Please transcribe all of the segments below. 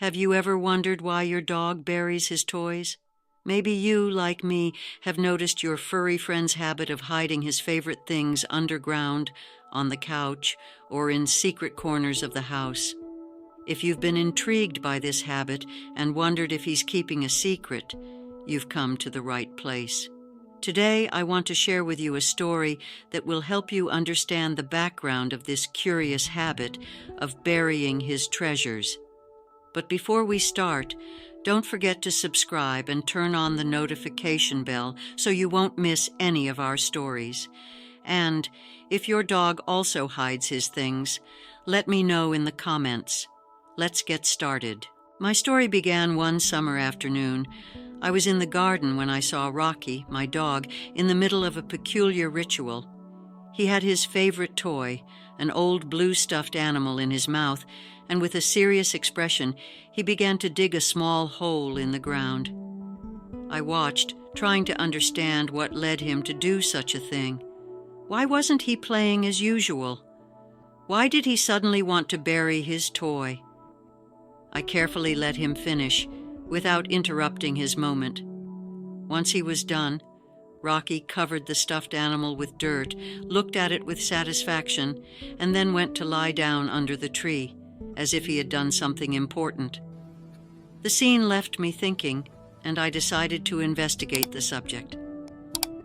Have you ever wondered why your dog buries his toys? Maybe you, like me, have noticed your furry friend's habit of hiding his favorite things underground, on the couch, or in secret corners of the house. If you've been intrigued by this habit and wondered if he's keeping a secret, you've come to the right place. Today, I want to share with you a story that will help you understand the background of this curious habit of burying his treasures. But before we start, don't forget to subscribe and turn on the notification bell so you won't miss any of our stories. And if your dog also hides his things, let me know in the comments. Let's get started. My story began one summer afternoon. I was in the garden when I saw Rocky, my dog, in the middle of a peculiar ritual. He had his favorite toy, an old blue stuffed animal, in his mouth, and with a serious expression, he began to dig a small hole in the ground. I watched, trying to understand what led him to do such a thing. Why wasn't he playing as usual? Why did he suddenly want to bury his toy? I carefully let him finish, without interrupting his moment. Once he was done, Rocky covered the stuffed animal with dirt, looked at it with satisfaction, and then went to lie down under the tree, as if he had done something important. The scene left me thinking, and I decided to investigate the subject.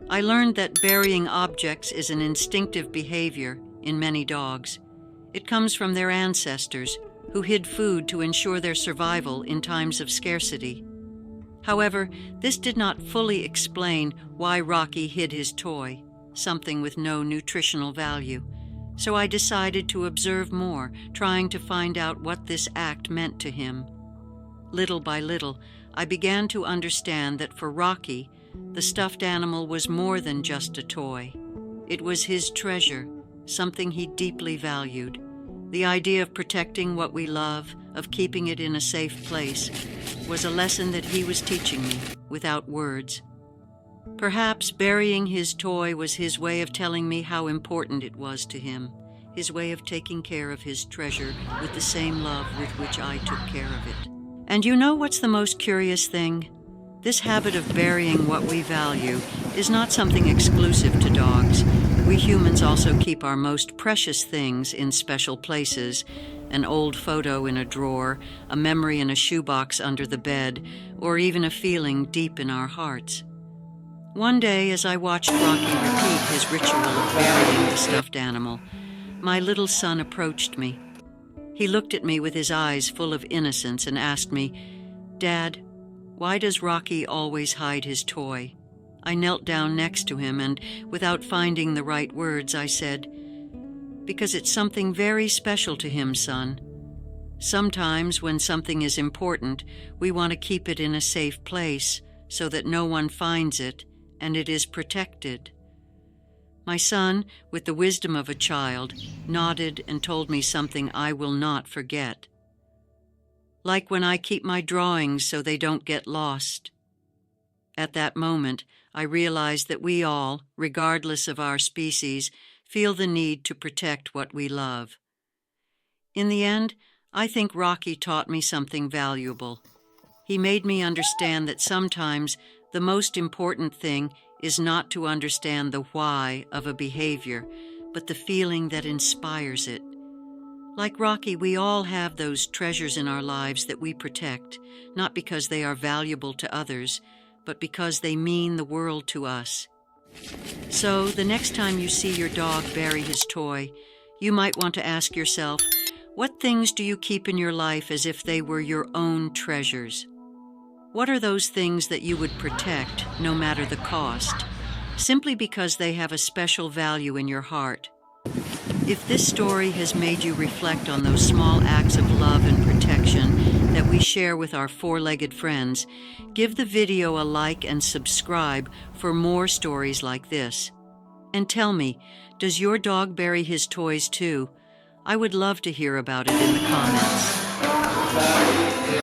I learned that burying objects is an instinctive behavior in many dogs. It comes from their ancestors, who hid food to ensure their survival in times of scarcity. However, this did not fully explain why Rocky hid his toy, something with no nutritional value. So I decided to observe more, trying to find out what this act meant to him. Little by little, I began to understand that for Rocky, the stuffed animal was more than just a toy. It was his treasure, something he deeply valued. The idea of protecting what we love, of keeping it in a safe place, was a lesson that he was teaching me, without words. Perhaps burying his toy was his way of telling me how important it was to him, his way of taking care of his treasure with the same love with which I took care of it. And you know what's the most curious thing? This habit of burying what we value is not something exclusive to dogs. We humans also keep our most precious things in special places, an old photo in a drawer, a memory in a shoebox under the bed, or even a feeling deep in our hearts. One day, as I watched Rocky repeat his ritual of burying the stuffed animal, my little son approached me. He looked at me with his eyes full of innocence and asked me, "Dad, why does Rocky always hide his toy?" I knelt down next to him and, without finding the right words, I said, "Because it's something very special to him, son. Sometimes when something is important, we want to keep it in a safe place so that no one finds it and it is protected." My son, with the wisdom of a child, nodded and told me something I will not forget. Like when I keep my drawings so they don't get lost. At that moment, I realized that we all, regardless of our species, feel the need to protect what we love. In the end, I think Rocky taught me something valuable. He made me understand that sometimes the most important thing is not to understand the why of a behavior, but the feeling that inspires it. Like Rocky, we all have those treasures in our lives that we protect, not because they are valuable to others, but because they mean the world to us. So, the next time you see your dog bury his toy, you might want to ask yourself, what things do you keep in your life as if they were your own treasures? What are those things that you would protect, no matter the cost, simply because they have a special value in your heart? If this story has made you reflect on those small acts of love and protection that we share with our four-legged friends, give the video a like and subscribe for more stories like this. And tell me, does your dog bury his toys too? I would love to hear about it in the comments.